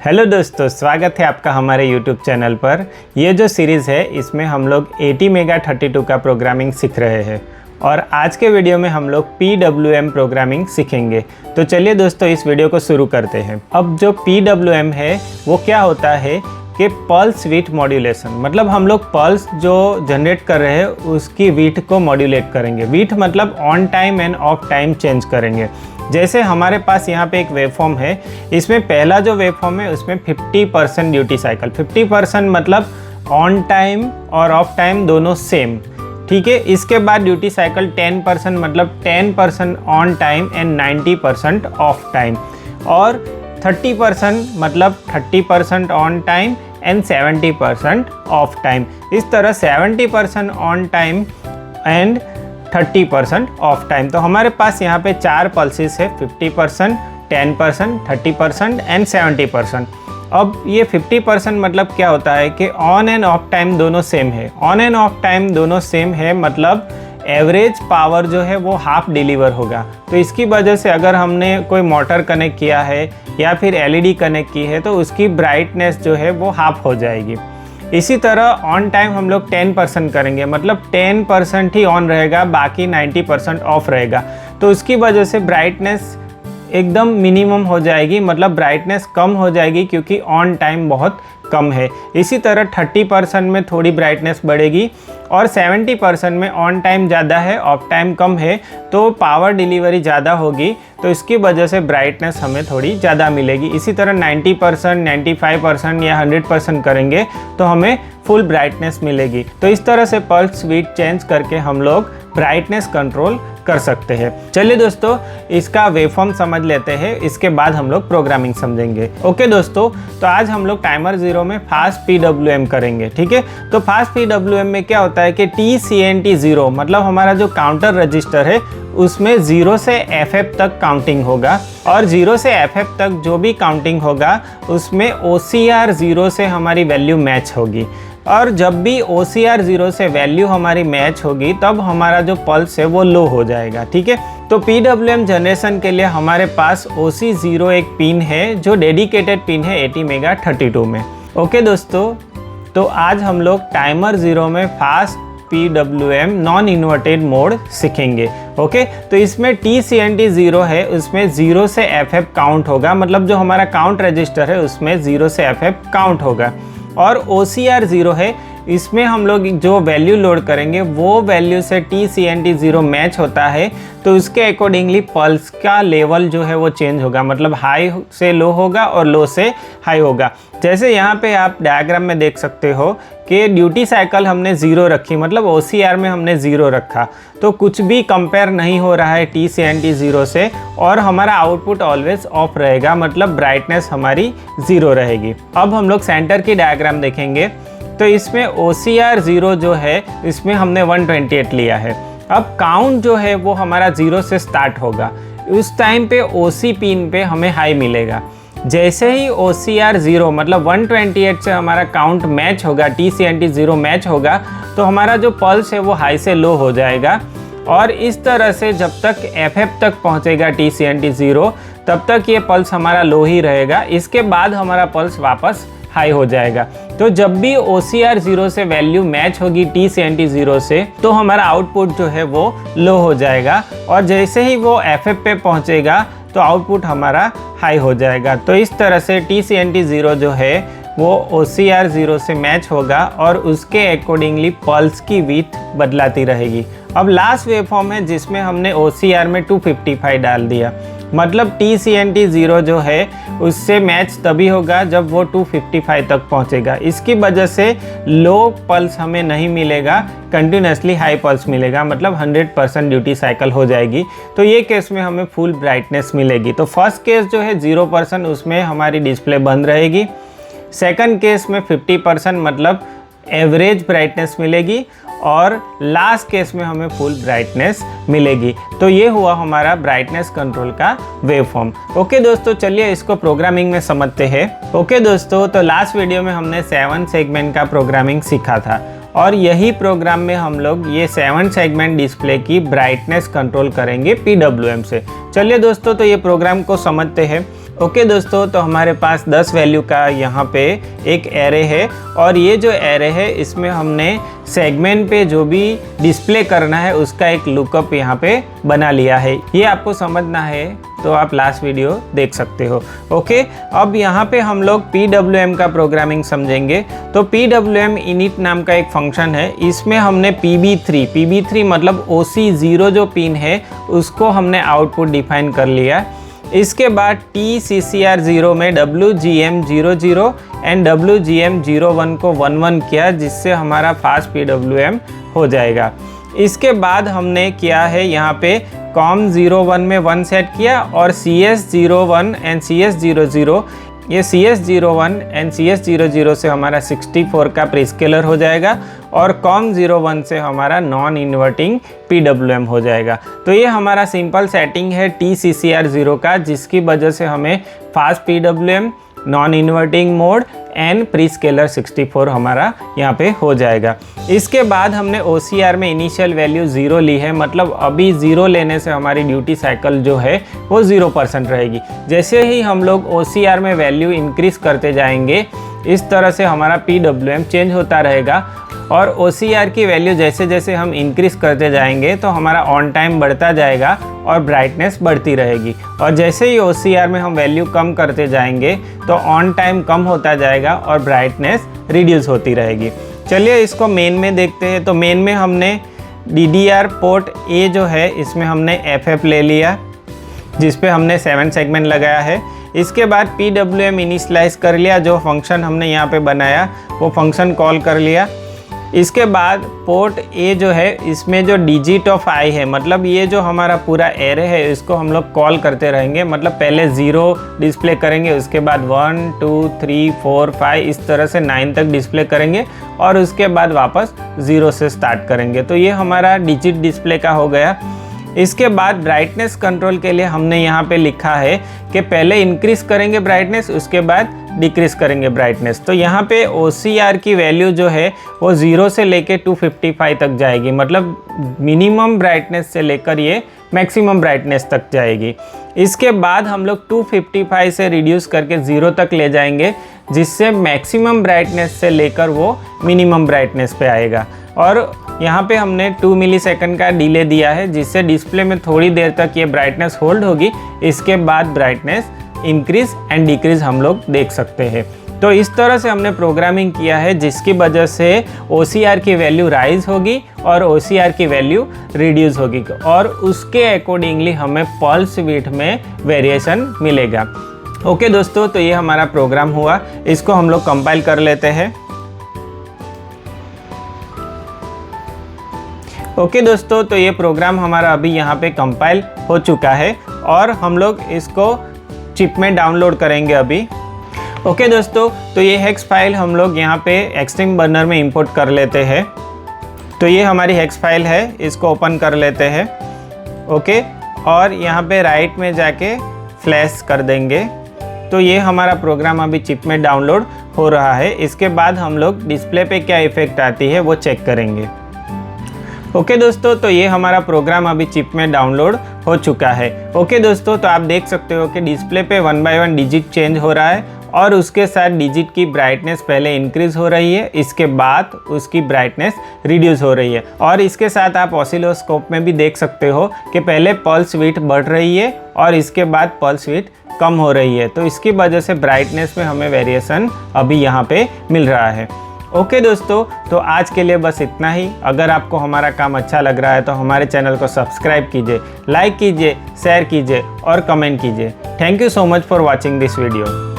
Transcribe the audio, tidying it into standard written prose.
Hello दोस्तों, स्वागत है आपका हमारे YouTube चैनल पर। ये जो सीरीज़ है इसमें हम लोग ATmega32 का प्रोग्रामिंग सीख रहे हैं और आज के वीडियो में हम लोग PWM प्रोग्रामिंग सीखेंगे। तो चलिए दोस्तों इस वीडियो को शुरू करते हैं। अब जो PWM है वो क्या होता है कि पल्स विड्थ मॉड्यूलेशन, मतलब हम लोग पल्स जो जनरेट कर रहे हैं उसकी विड्थ को मॉड्यूलेट करेंगे। विड्थ मतलब on time end of time change करेंगे। जैसे हमारे पास यहाँ पे एक वेवफॉर्म है, इसमें पहला जो वेवफॉर्म है उसमें 50% ड्यूटी साइकिल, 50% मतलब ऑन टाइम और ऑफ टाइम दोनों सेम, ठीक है। इसके बाद ड्यूटी साइकिल 10% मतलब 10% on time and 90% of time, और 30% मतलब 30% on time and 70% of time. इस तरह 70% on time and 30% of time. तो हमारे पास यहाँ पे 4 पल्सेस है, 50%, 10%, 30% एंड 70%। अब ये 50% मतलब क्या होता है कि ऑन एंड ऑफ टाइम दोनों सेम है। ऑन एंड ऑफ टाइम दोनों सेम है मतलब एवरेज पावर जो है वो हाफ डिलीवर होगा। तो इसकी वजह से अगर हमने कोई मोटर कनेक्ट किया है या फिर LED कनेक्ट की है तो उसकी ब्राइटनेस जो है वो हाफ हो जाएगी। इसी तरह ऑन टाइम हम लोग 10% करेंगे, मतलब 10% ही ऑन रहेगा, बाकी 90% ऑफ रहेगा। तो उसकी वजह से ब्राइटनेस एकदम मिनिमम हो जाएगी, मतलब ब्राइटनेस कम हो जाएगी क्योंकि ऑन टाइम बहुत कम है। इसी तरह 30% में थोड़ी ब्राइटनेस बढ़ेगी और 70% में ऑन टाइम ज़्यादा है, ऑफ टाइम कम है, तो पावर डिलीवरी ज़्यादा होगी, तो इसकी वजह से ब्राइटनेस हमें थोड़ी ज़्यादा मिलेगी। इसी तरह 90%, 95% या 100% करेंगे तो हमें फुल ब्राइटनेस मिलेगी। तो इस तरह से पल्स विड्थ चेंज करके हम लोग ब्राइटनेस कंट्रोल कर सकते हैं। चलिए दोस्तों इसका वेवफॉर्म समझ लेते हैं, इसके बाद हम लोग प्रोग्रामिंग समझेंगे। ओके दोस्तों, तो आज हम लोग टाइमर 0 में फास्ट PWM करेंगे, ठीक है। तो फास्ट PWM में क्या होता है कि TCNT 0 मतलब हमारा जो काउंटर रजिस्टर है उसमें 0 से FF तक काउंटिंग होगा, और 0 से FF तक जो भी काउंटिंग होगा उसमें OCR 0 से हमारी वैल्यू मैच होगी। और जब भी OCR 0 से वैल्यू हमारी मैच होगी तब हमारा जो पल्स है वो लो हो जाएगा, ठीक है। तो PWM जनरेशन के लिए हमारे पास OC0 एक पिन है जो डेडिकेटेड पिन है ATmega32 में। ओके दोस्तों, तो आज हम लोग टाइमर 0 में fast PWM non inverted mode सीखेंगे। ओके, तो इसमें TCNT 0 है, उसमें 0 से FF काउंट होगा, मतलब जो हमारा काउंट रजिस्टर है उसमें 0 से FF काउंट होगा। और OCR 0 है, इसमें हम लोग जो वैल्यू लोड करेंगे वो वैल्यू से TCNT 0 मैच होता है, तो उसके अकॉर्डिंगली पल्स का लेवल जो है वो चेंज होगा, मतलब हाई से लो होगा और लो से हाई होगा। जैसे यहाँ पे आप डायग्राम में देख सकते हो कि ड्यूटी साइकिल हमने 0 रखी, मतलब OCR में हमने 0 रखा, तो कुछ भी कंपेयर नहीं हो रहा है TCNT 0 से, और हमारा आउटपुट ऑलवेज ऑफ रहेगा, मतलब ब्राइटनेस हमारी 0 रहेगी। अब हम लोग सेंटर की डायग्राम देखेंगे, तो इसमें OCR 0 जो है इसमें हमने 128 लिया है। अब काउंट जो है वो हमारा 0 से स्टार्ट होगा, उस टाइम पे OC पिन पे हमें हाई मिलेगा। जैसे ही OCR 0 मतलब 128 से हमारा काउंट मैच होगा, TCNT 0 मैच होगा, तो हमारा जो पल्स है वो हाई से लो हो जाएगा, और इस तरह से जब तक FF तक पहुंचेगा TCNT 0 तब तक ये पल्स हमारा लो ही रहेगा। इसके बाद हमारा पल्स वापस हाई हो जाएगा। तो जब भी OCR 0 से वैल्यू मैच होगी TCNT 0 से, तो हमारा आउटपुट जो है वो लो हो जाएगा, और जैसे ही वो FF पे पहुंचेगा तो आउटपुट हमारा हाई हो जाएगा। तो इस तरह से TCNT 0 जो है वो OCR 0 से मैच होगा और उसके अकॉर्डिंगली पल्स की विड्थ बदलाती रहेगी। अब लास्ट वेवफॉर्म है जिसमें हमने OCR में 255 डाल दिया, मतलब TCNT 0 जो है उससे मैच तभी होगा जब वो 255 तक पहुंचेगा। इसकी वजह से लो पल्स हमें नहीं मिलेगा, कंटिन्यूसली हाई पल्स मिलेगा, मतलब 100% ड्यूटी साइकिल हो जाएगी। तो ये केस में हमें फुल ब्राइटनेस मिलेगी। तो फर्स्ट केस जो है 0%, उसमें हमारी डिस्प्ले बंद रहेगी। सेकंड केस में 50% मतलब एवरेज ब्राइटनेस मिलेगी, और लास्ट केस में हमें फुल ब्राइटनेस मिलेगी। तो ये हुआ हमारा ब्राइटनेस कंट्रोल का वेवफॉर्म। ओके दोस्तों, चलिए इसको प्रोग्रामिंग में समझते हैं। ओके दोस्तों, तो लास्ट वीडियो में हमने 7 सेगमेंट का प्रोग्रामिंग सीखा था, और यही प्रोग्राम में हम लोग ये 7 सेगमेंट डिस्प्ले की ब्राइटनेस कंट्रोल करेंगे PWM से। चलिए दोस्तों, तो ये प्रोग्राम को समझते हैं। ओके दोस्तों, तो हमारे पास 10 वैल्यू का यहाँ पे एक एरे है और ये जो एरे है इसमें हमने सेगमेंट पे जो भी डिस्प्ले करना है उसका एक लुकअप यहाँ पे बना लिया है। ये आपको समझना है तो आप लास्ट वीडियो देख सकते हो। ओके, अब यहाँ पे हम लोग PWM का प्रोग्रामिंग समझेंगे। तो PWM इनिट नाम का एक फंक्शन है, इसमें हमने PB3 मतलब OC0 जो पिन है उसको हमने आउटपुट डिफाइन कर लिया। इसके बाद TCCR0 में WGM00 एंड WGM01 को 11 किया, जिससे हमारा फास्ट PWM हो जाएगा। इसके बाद हमने किया है यहाँ पे COM01 में 1 सेट किया और CS01 एंड CS00, ये CS01 एंड CS00 से हमारा 64 का प्रीस्केलर हो जाएगा और COM01 से हमारा नॉन इन्वर्टिंग PWM हो जाएगा। तो ये हमारा सिंपल सेटिंग है TCCR0 का, जिसकी वजह से हमें fast PWM, non inverting mode and prescaler 64 हमारा यहाँ पे हो जाएगा। इसके बाद हमने OCR में इनिशियल वैल्यू 0 ली है, मतलब अभी 0 लेने से हमारी ड्यूटी साइकिल जो है वो 0% रहेगी। जैसे ही हम लोग OCR में वैल्यू इंक्रीज करते जाएंगे इस तरह से हमारा PWM चेंज होता रहेगा और OCR की वैल्यू जैसे जैसे हम इंक्रीज करते जाएंगे तो हमारा ऑन टाइम बढ़ता जाएगा और ब्राइटनेस बढ़ती रहेगी। और जैसे ही OCR में हम वैल्यू कम करते जाएंगे तो ऑन टाइम कम होता जाएगा और ब्राइटनेस रिड्यूस होती रहेगी। चलिए इसको मेन में देखते हैं। तो मेन में हमने DDR पोर्ट A जो है इसमें हमने FF ले लिया, जिस पे हमने 7 सेगमेंट लगाया है। इसके बाद PWM इनिशियलाइज कर लिया, जो फंक्शन हमने यहाँ पे बनाया वो फंक्शन कॉल कर लिया। इसके बाद पोर्ट A जो है इसमें जो डिजिट ऑफ I है, मतलब ये जो हमारा पूरा एरे है इसको हम लोग कॉल करते रहेंगे। मतलब पहले 0 डिस्प्ले करेंगे, उसके बाद 1 2 3 4 5 इस तरह से 9 तक डिस्प्ले करेंगे और उसके बाद वापस 0 से स्टार्ट करेंगे। तो ये हमारा डिजिट डिस्प्ले का हो गया। इसके बाद ब्राइटनेस कंट्रोल के लिए हमने यहाँ पे लिखा है कि पहले इंक्रीज करेंगे ब्राइटनेस, उसके बाद डिक्रीज करेंगे ब्राइटनेस। तो यहाँ पे OCR की वैल्यू जो है वो 0 से लेके 255 तक जाएगी, मतलब मिनिमम ब्राइटनेस से लेकर ये मैक्सिमम ब्राइटनेस तक जाएगी। इसके बाद हम लोग 255 से रिड्यूस करके 0 तक ले जाएंगे, जिससे मैक्सिमम ब्राइटनेस से लेकर वो मिनिमम ब्राइटनेस पे आएगा। और यहाँ पे हमने 2 मिलीसेकंड का डिले दिया है, जिससे डिस्प्ले में थोड़ी देर तक ये ब्राइटनेस होल्ड होगी। इसके बाद ब्राइटनेस इंक्रीज एंड डिक्रीज हम लोग देख सकते हैं। तो इस तरह से हमने प्रोग्रामिंग किया है, जिसकी वजह से OCR की वैल्यू राइज होगी और OCR की वैल्यू रिड्यूस होगी और उसके अकॉर्डिंगली हमें पल्स विड्थ में वेरिएशन मिलेगा। ओके दोस्तों, तो ये हमारा प्रोग्राम हुआ, इसको हम लोग कंपाइल कर लेते हैं। ओके दोस्तों, तो ये प्रोग्राम हमारा अभी यहाँ पे कंपाइल हो चुका है और हम लोग इसको चिप में डाउनलोड करेंगे अभी। ओके दोस्तों, तो ये हेक्स फाइल हम लोग यहाँ पे एक्सट्रीम बर्नर में इंपोर्ट कर लेते हैं। तो ये हमारी हेक्स फाइल है, इसको ओपन कर लेते हैं। ओके, और यहाँ पे राइट में जाके फ्लैश कर देंगे। तो ये हमारा प्रोग्राम अभी चिप में डाउनलोड हो रहा है। इसके बाद हम लोग डिस्प्ले पे क्या इफ़ेक्ट आती है वो चेक करेंगे। ओके दोस्तों, तो ये हमारा प्रोग्राम अभी चिप में डाउनलोड हो चुका है। ओके दोस्तों, तो आप देख सकते हो कि डिस्प्ले पे 1 बाय 1 डिजिट चेंज हो रहा है और उसके साथ डिजिट की ब्राइटनेस पहले इंक्रीज हो रही है, इसके बाद उसकी ब्राइटनेस रिड्यूस हो रही है। और इसके साथ आप ऑसिलोस्कोप में भी देख सकते हो कि पहले पल्स विड्थ बढ़ रही है और इसके बाद पल्स विड्थ कम हो रही है। तो इसकी वजह से ब्राइटनेस में हमें वेरिएशन अभी यहाँ पे मिल रहा है। ओके दोस्तों, तो आज के लिए बस इतना ही। अगर आपको हमारा काम अच्छा लग रहा है तो हमारे चैनल को सब्सक्राइब कीजिए, लाइक कीजिए, शेयर कीजिए और कमेंट कीजिए। Thank you so much for watching this video.